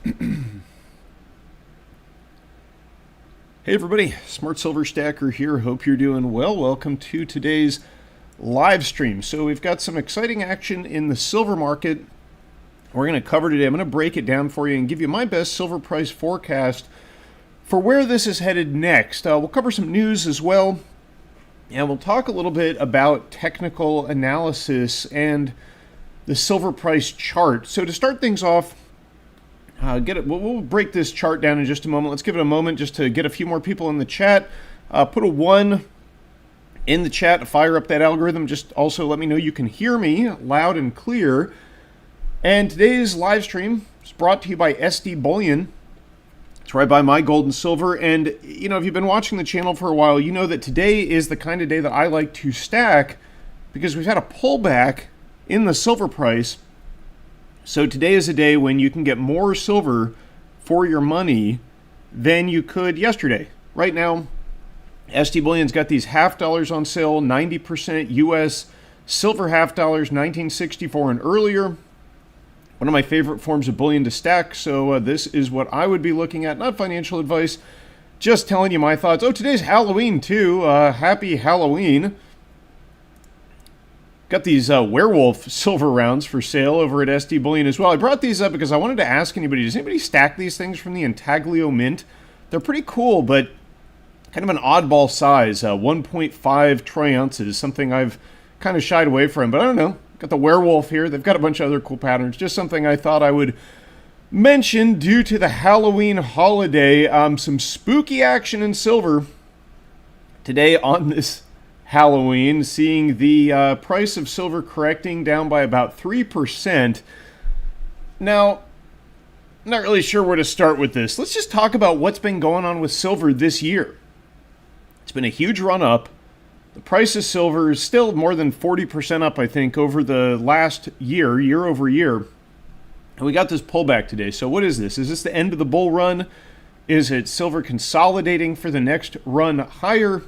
Hey everybody, Smart Silver Stacker here. Hope you're doing well. Welcome to today's live stream. So we've got some exciting action in the silver market. We're going to cover today. I'm going to break it down for you and give you my best silver price forecast for where this is headed next. We'll cover some news as well, and we'll talk a little bit about technical analysis and the silver price chart. So to start things off, we'll break this chart down in just a moment. Let's give it a moment just to get a few more people in the chat. Put a 1 in the chat to fire up that algorithm. Just also let me know you can hear me loud and clear. And today's live stream is brought to you by SD Bullion. It's right by my gold and silver. And, you know, if you've been watching the channel for a while, you know that today is the kind of day that I like to stack because we've had a pullback in the silver price. So today is a day when you can get more silver for your money than you could yesterday. Right now, SD Bullion's got these half dollars on sale, 90% US silver half dollars, 1964 and earlier. One of my favorite forms of bullion to stack, so this is what I would be looking at. Not financial advice, just telling you my thoughts. Oh, today's Halloween too. Happy Halloween. Got these werewolf silver rounds for sale over at SD Bullion as well. I brought these up because I wanted to ask anybody, does anybody stack these things from the Intaglio Mint? They're pretty cool, but kind of an oddball size. 1.5 troy ounces, something I've kind of shied away from, but I don't know. Got the werewolf here. They've got a bunch of other cool patterns. Just something I thought I would mention due to the Halloween holiday. Some spooky action in silver today on this Halloween, seeing the price of silver correcting down by about 3%. Now, I'm not really sure where to start with this. Let's just talk about what's been going on with silver this year. It's been a huge run up. The price of silver is still more than 40% up, I think, over the last year, year over year. And we got this pullback today. So what is this? Is this the end of the bull run? Is it silver consolidating for the next run higher?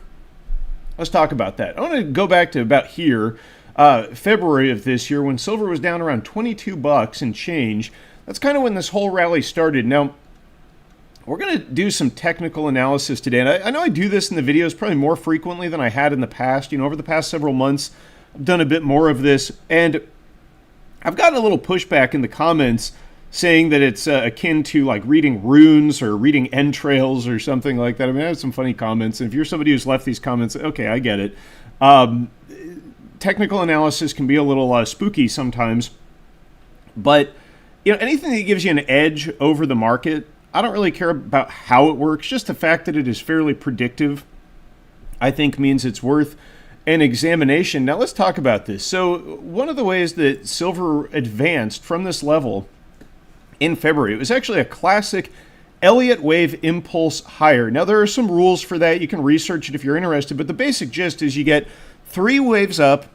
Let's talk about that. I want to go back to about here, February of this year, when silver was down around 22 bucks and change. That's kind of when this whole rally started. Now, we're going to do some technical analysis today. And I know I do this in the videos probably more frequently than I had in the past. You know, over the past several months, I've done a bit more of this. And I've gotten a little pushback in the comments saying that it's akin to like reading runes or reading entrails or something like that. I mean, I have some funny comments. And if you're somebody who's left these comments, okay, I get it. Technical analysis can be a little spooky sometimes. But, you know, anything that gives you an edge over the market, I don't really care about how it works. Just the fact that it is fairly predictive, I think, means it's worth an examination. Now, let's talk about this. So one of the ways that silver advanced from this level in February, it was actually a classic Elliott wave impulse higher. Now, there are some rules for that. You can research it if you're interested, but the basic gist is you get 3 waves up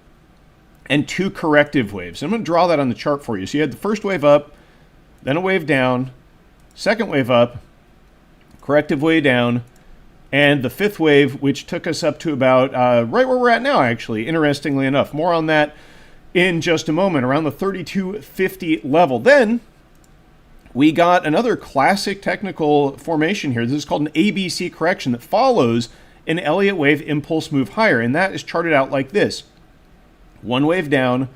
and 2 corrective waves. I'm going to draw that on the chart for you. So you had the first wave up, then a wave down, second wave up, corrective wave down, and the 5th wave, which took us up to about right where we're at now, actually, interestingly enough. More on that in just a moment, around the 3250 level. Then we got another classic technical formation here. This is called an ABC correction that follows an Elliott wave impulse move higher, and that is charted out like this. 1 wave down,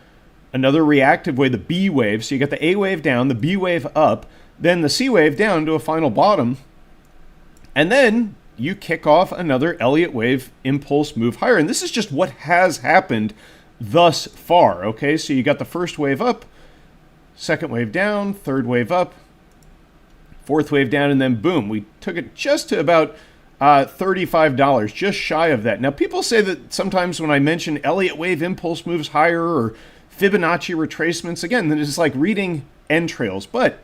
another reactive wave, the B wave. So you got the A wave down, the B wave up, then the C wave down to a final bottom, and then you kick off another Elliott wave impulse move higher. And this is just what has happened thus far, okay? So you got the first wave up, second wave down, third wave up, fourth wave down, and then boom, we took it just to about $35, just shy of that. Now, people say that sometimes when I mention Elliott wave impulse moves higher or Fibonacci retracements, again, that is like reading entrails. But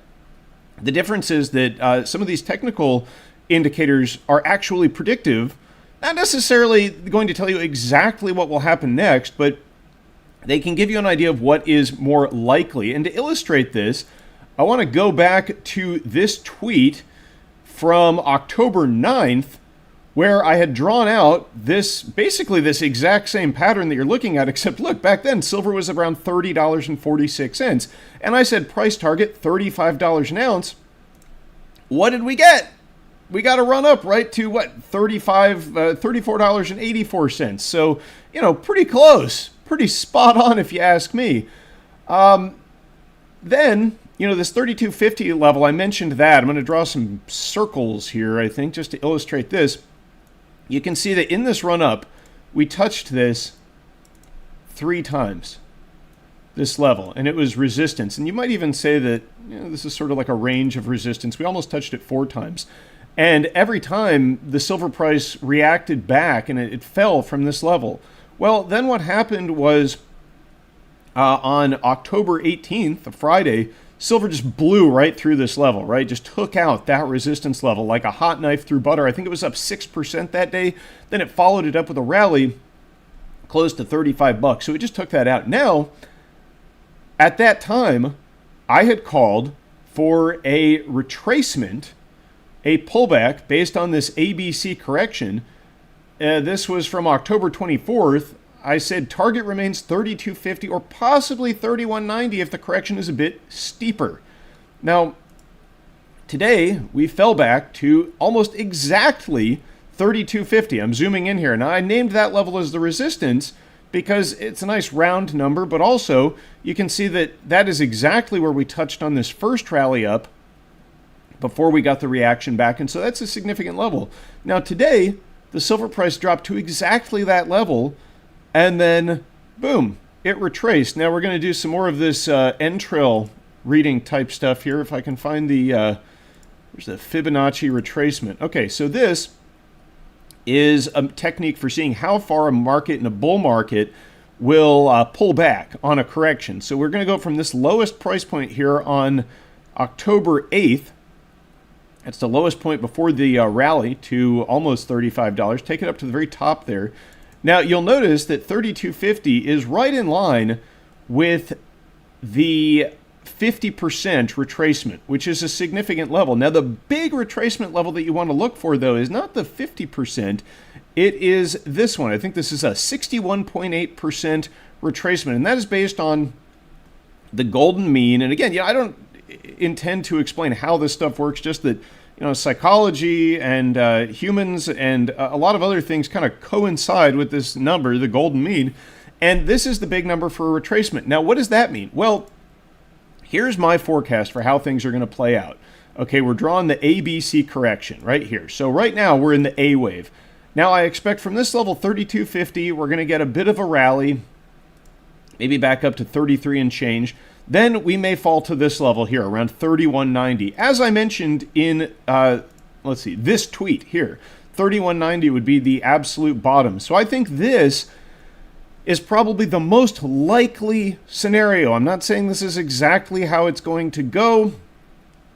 the difference is that some of these technical indicators are actually predictive, not necessarily going to tell you exactly what will happen next, but they can give you an idea of what is more likely. And to illustrate this, I want to go back to this tweet from October 9th, where I had drawn out basically this exact same pattern that you're looking at, except look, back then silver was around $30.46. And I said price target $35 an ounce. what did we get? We got to run up right to what, $34.84. So, pretty close, pretty spot on if you ask me. Then, this 3250 level, I mentioned that. I'm going to draw some circles here, I think, just to illustrate this. You can see that in this run up, we touched this 3 times, this level, and it was resistance. And you might even say that this is sort of like a range of resistance. We almost touched it 4 times. And every time the silver price reacted back and it fell from this level. Well, then what happened was on October 18th, a Friday, silver just blew right through this level, right? Just took out that resistance level like a hot knife through butter. I think it was up 6% that day. Then it followed it up with a rally close to $35. So it just took that out. Now, at that time, I had called for a retracement, a pullback based on this ABC correction. This was from October 24th. I said target remains 3250 or possibly 3190 if the correction is a bit steeper. Now, today we fell back to almost exactly 3250. I'm zooming in here. Now, I named that level as the resistance because it's a nice round number, but also you can see that that is exactly where we touched on this first rally up before we got the reaction back, and so that's a significant level. Now today, the silver price dropped to exactly that level, and then, boom, it retraced. Now we're going to do some more of this entrail reading type stuff here, if I can find the, where's the Fibonacci retracement. Okay, so this is a technique for seeing how far a market in a bull market will pull back on a correction. So we're going to go from this lowest price point here on October 8th, that's the lowest point before the rally, to almost $35. Take it up to the very top there. Now, you'll notice that 3250 is right in line with the 50% retracement, which is a significant level. Now, the big retracement level that you want to look for, though, is not the 50%. It is this one. I think this is a 61.8% retracement, and that is based on the golden mean. And again, I don't intend to explain how this stuff works, just that psychology and humans and a lot of other things kind of coincide with this number, the golden mean, and this is the big number for a retracement. Now, what does that mean? Well, here's my forecast for how things are going to play out. Okay, we're drawing the ABC correction right here. So right now we're in the A wave. Now I expect from this level 3250, we're going to get a bit of a rally, maybe back up to 33 and change. Then we may fall to this level here, around 3190. As I mentioned in, this tweet here, 3190 would be the absolute bottom. So I think this is probably the most likely scenario. I'm not saying this is exactly how it's going to go.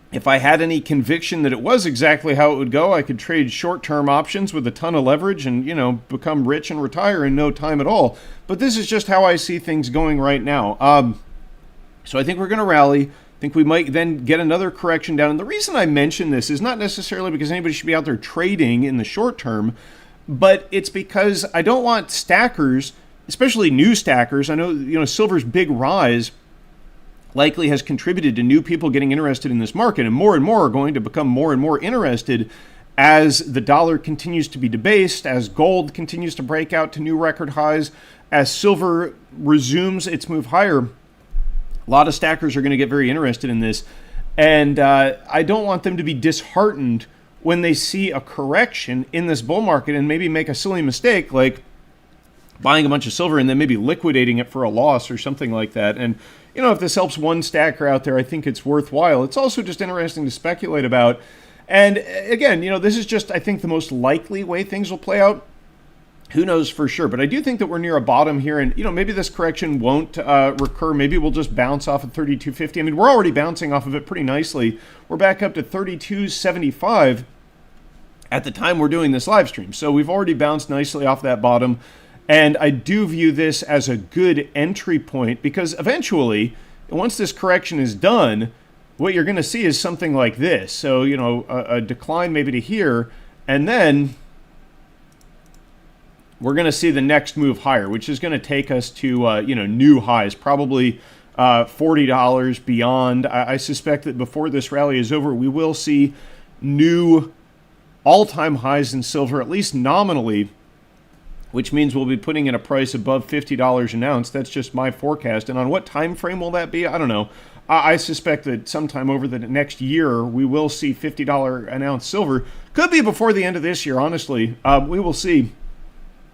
If I had any conviction that it was exactly how it would go, I could trade short-term options with a ton of leverage and, become rich and retire in no time at all. But this is just how I see things going right now. So I think we're going to rally. I think we might then get another correction down. And the reason I mention this is not necessarily because anybody should be out there trading in the short term, but it's because I don't want stackers, especially new stackers. I know, silver's big rise likely has contributed to new people getting interested in this market, and more are going to become more and more interested as the dollar continues to be debased, as gold continues to break out to new record highs, as silver resumes its move higher. A lot of stackers are going to get very interested in this, and I don't want them to be disheartened when they see a correction in this bull market and maybe make a silly mistake like buying a bunch of silver and then maybe liquidating it for a loss or something like that. And, if this helps one stacker out there, I think it's worthwhile. It's also just interesting to speculate about. And again, this is just, I think, the most likely way things will play out. Who knows for sure, but I do think that we're near a bottom here, and maybe this correction won't recur. Maybe we'll just bounce off of 3250. I mean, we're already bouncing off of it pretty nicely. We're back up to 3275 at the time we're doing this live stream, so we've already bounced nicely off that bottom. And I do view this as a good entry point because eventually, once this correction is done, what you're going to see is something like this. So a decline maybe to here, and then we're going to see the next move higher, which is going to take us to, new highs, probably $40 beyond. I suspect that before this rally is over, we will see new all-time highs in silver, at least nominally, which means we'll be putting in a price above $50 an ounce. That's just my forecast. And on what time frame will that be? I don't know. I suspect that sometime over the next year, we will see $50 an ounce silver. Could be before the end of this year, honestly. We will see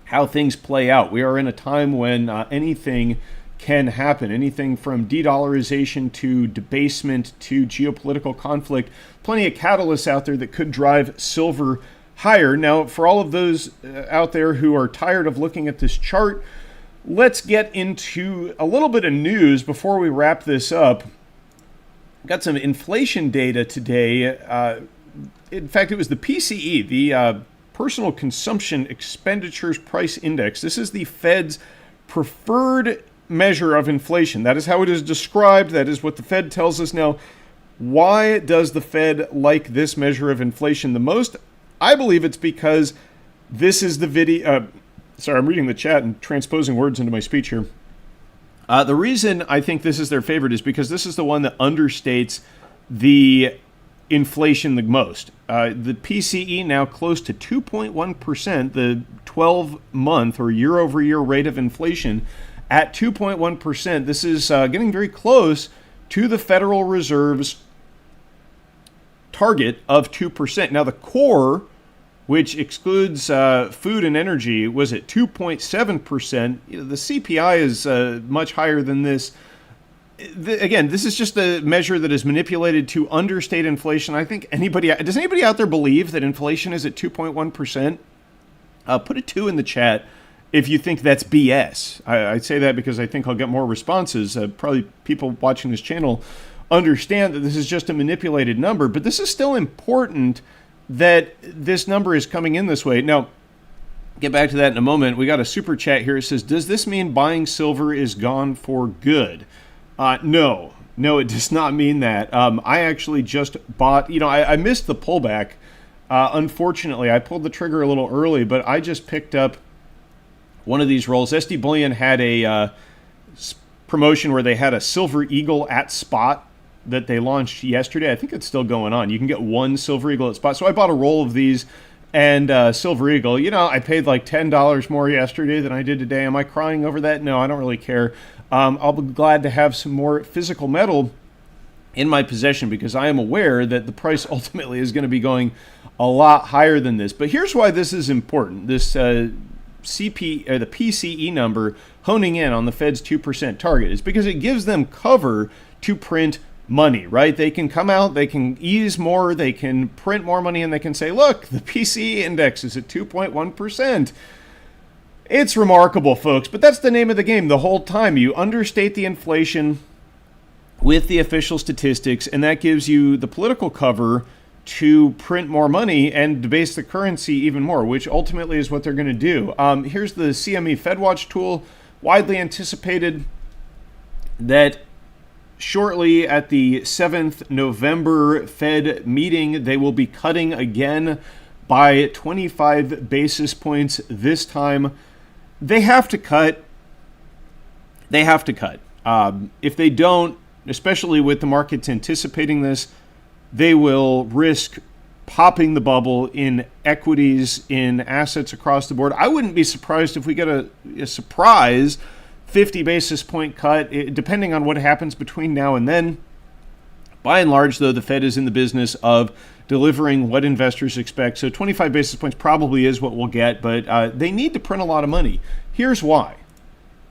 how things play out. We are in a time when anything can happen. Anything from de-dollarization to debasement to geopolitical conflict. Plenty of catalysts out there that could drive silver higher. Now, for all of those out there who are tired of looking at this chart, let's get into a little bit of news before we wrap this up. Got some inflation data today. In fact, it was the PCE, the Personal Consumption Expenditures Price Index. This is the Fed's preferred measure of inflation. That is how it is described. That is what the Fed tells us. Now, why does the Fed like this measure of inflation the most? I believe it's because this is the video. Sorry, I'm reading the chat and transposing words into my speech here. The reason I think this is their favorite is because this is the one that understates the inflation the most. The PCE now close to 2.1%, the 12-month or year-over-year rate of inflation at 2.1%. This is getting very close to the Federal Reserve's target of 2%. Now, the core, which excludes food and energy, was at 2.7%. The CPI is much higher than this. Again, this is just a measure that is manipulated to understate inflation. I think does anybody out there believe that inflation is at 2.1%? Put a 2 in the chat if you think that's BS. I say that because I think I'll get more responses. Probably people watching this channel understand that this is just a manipulated number, but this is still important that this number is coming in this way. Now, get back to that in a moment. We got a super chat here. It says, does this mean buying silver is gone for good? No, it does not mean that. I actually just bought, I missed the pullback. Unfortunately, I pulled the trigger a little early, but I just picked up one of these rolls. SD Bullion had a promotion where they had a Silver Eagle at spot that they launched yesterday. I think it's still going on. You can get one Silver Eagle at spot. So I bought a roll of these and Silver Eagle. I paid like $10 more yesterday than I did today. Am I crying over that? No, I don't really care. I'll be glad to have some more physical metal in my possession because I am aware that the price ultimately is going to be going a lot higher than this. But here's why this is important. This the PCE number honing in on the Fed's 2% target is because it gives them cover to print money, right? They can come out, they can ease more, they can print more money, and they can say, look, the PCE index is at 2.1%. It's remarkable, folks, but that's the name of the game the whole time. You understate the inflation with the official statistics, and that gives you the political cover to print more money and debase the currency even more, which ultimately is what they're going to do. Here's the CME FedWatch tool, widely anticipated that shortly at the 7th November Fed meeting, they will be cutting again by 25 basis points this time. They have to cut. If they don't, especially with the markets anticipating this, they will risk popping the bubble in equities, in assets across the board. I wouldn't be surprised if we get a surprise 50 basis point cut, depending on what happens between now and then. By and large, though, the Fed is in the business of delivering what investors expect. So 25 basis points probably is what we'll get, but they need to print a lot of money. Here's why.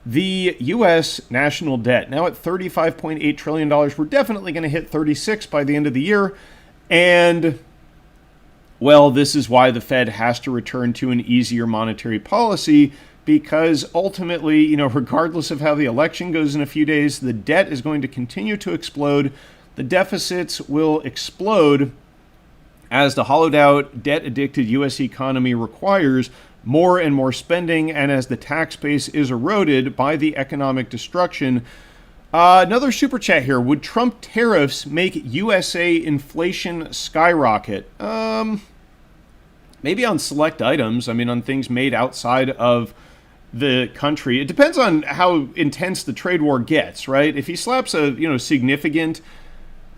The U.S. national debt, now at $35.8 trillion, we're definitely going to hit 36 by the end of the year. And, well, this is why the Fed has to return to an easier monetary policy, because ultimately, regardless of how the election goes in a few days, the debt is going to continue to explode. The deficits will explode as the hollowed out, debt-addicted U.S. economy requires more and more spending, and as the tax base is eroded by the economic destruction. Another super chat here. Would Trump tariffs make USA inflation skyrocket? Maybe on select items. On things made outside of the country. It depends on how intense the trade war gets, right? If he slaps a significant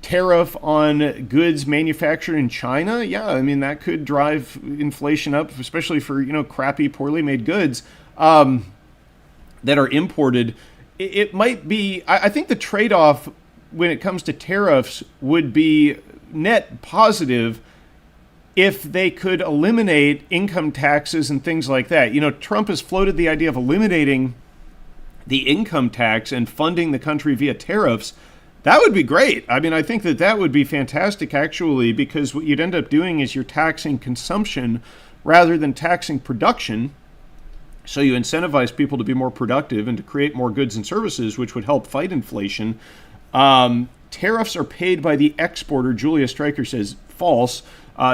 tariff on goods manufactured in China, yeah, I mean, that could drive inflation up, especially for, crappy, poorly made goods that are imported. It might be, I think the trade-off when it comes to tariffs would be net positive if they could eliminate income taxes and things like that. Trump has floated the idea of eliminating the income tax and funding the country via tariffs. That would be great. I mean, I think that would be fantastic, actually, because what you'd end up doing is you're taxing consumption rather than taxing production. So you incentivize people to be more productive and to create more goods and services, which would help fight inflation. Tariffs are paid by the exporter. Julia Stryker says false.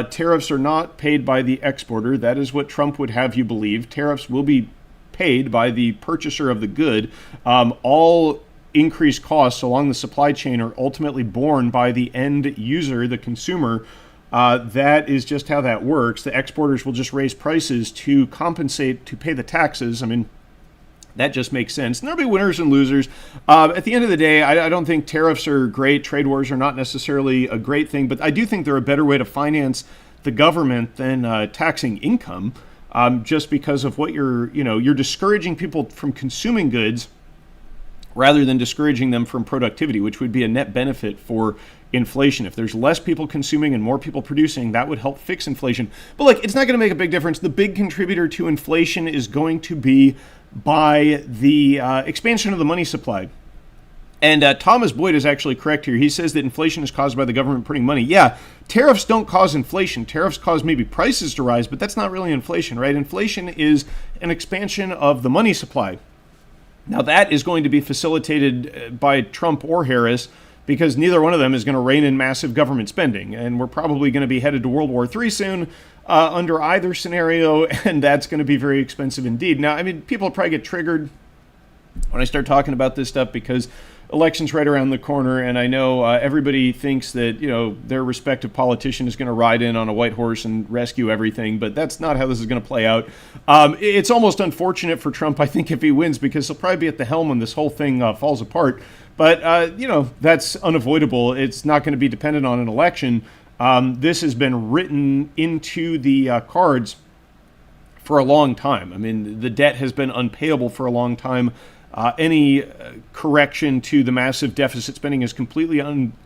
Tariffs are not paid by the exporter. That is what Trump would have you believe. Tariffs will be paid by the purchaser of the good. All increased costs along the supply chain are ultimately borne by the end user, the consumer. That is just how that works. The exporters will just raise prices to compensate, to pay the taxes. I mean, that just makes sense. And there'll be winners and losers. At the end of the day, I don't think tariffs are great. Trade wars are not necessarily a great thing, but I do think they're a better way to finance the government than taxing income, just because of what you're discouraging people from consuming goods rather than discouraging them from productivity, which would be a net benefit for inflation. If there's less people consuming and more people producing, that would help fix inflation. But look, it's not going to make a big difference. The big contributor to inflation is going to be by the expansion of the money supply. And Thomas Boyd is actually correct here. He says that inflation is caused by the government printing money. Yeah, tariffs don't cause inflation. Tariffs cause maybe prices to rise, but that's not really inflation, right? Inflation is an expansion of the money supply. Now, that is going to be facilitated by Trump or Harris, because neither one of them is going to rein in massive government spending. And we're probably going to be headed to World War III soon under either scenario, and that's going to be very expensive indeed. Now, I mean, people probably get triggered when I start talking about this stuff because election's right around the corner, and I know everybody thinks that their respective politician is going to ride in on a white horse and rescue everything, but that's not how this is going to play out. It's almost unfortunate for Trump, I think, if he wins, because he'll probably be at the helm when this whole thing falls apart. But that's unavoidable. It's not going to be dependent on an election. This has been written into the cards for a long time. I mean, the debt has been unpayable for a long time. Any correction to the massive deficit spending is completely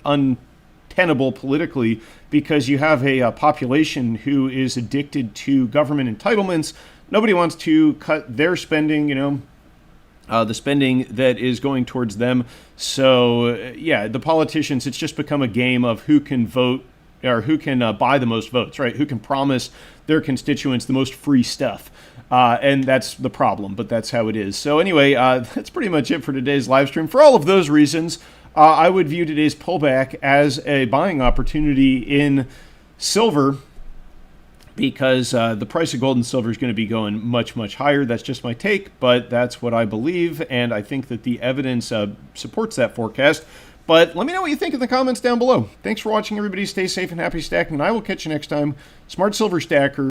untenable politically, because you have a population who is addicted to government entitlements. Nobody wants to cut their spending, the spending that is going towards them. So, yeah, the politicians, it's just become a game of who can vote or who can buy the most votes, right? Who can promise their constituents the most free stuff. And that's the problem, but that's how it is. So anyway, that's pretty much it for today's live stream. For all of those reasons, I would view today's pullback as a buying opportunity in silver, because the price of gold and silver is going to be going much, much higher. That's just my take, but that's what I believe, and I think that the evidence supports that forecast. But let me know what you think in the comments down below. Thanks for watching, everybody. Stay safe and happy stacking, and I will catch you next time. Smart Silver Stacker.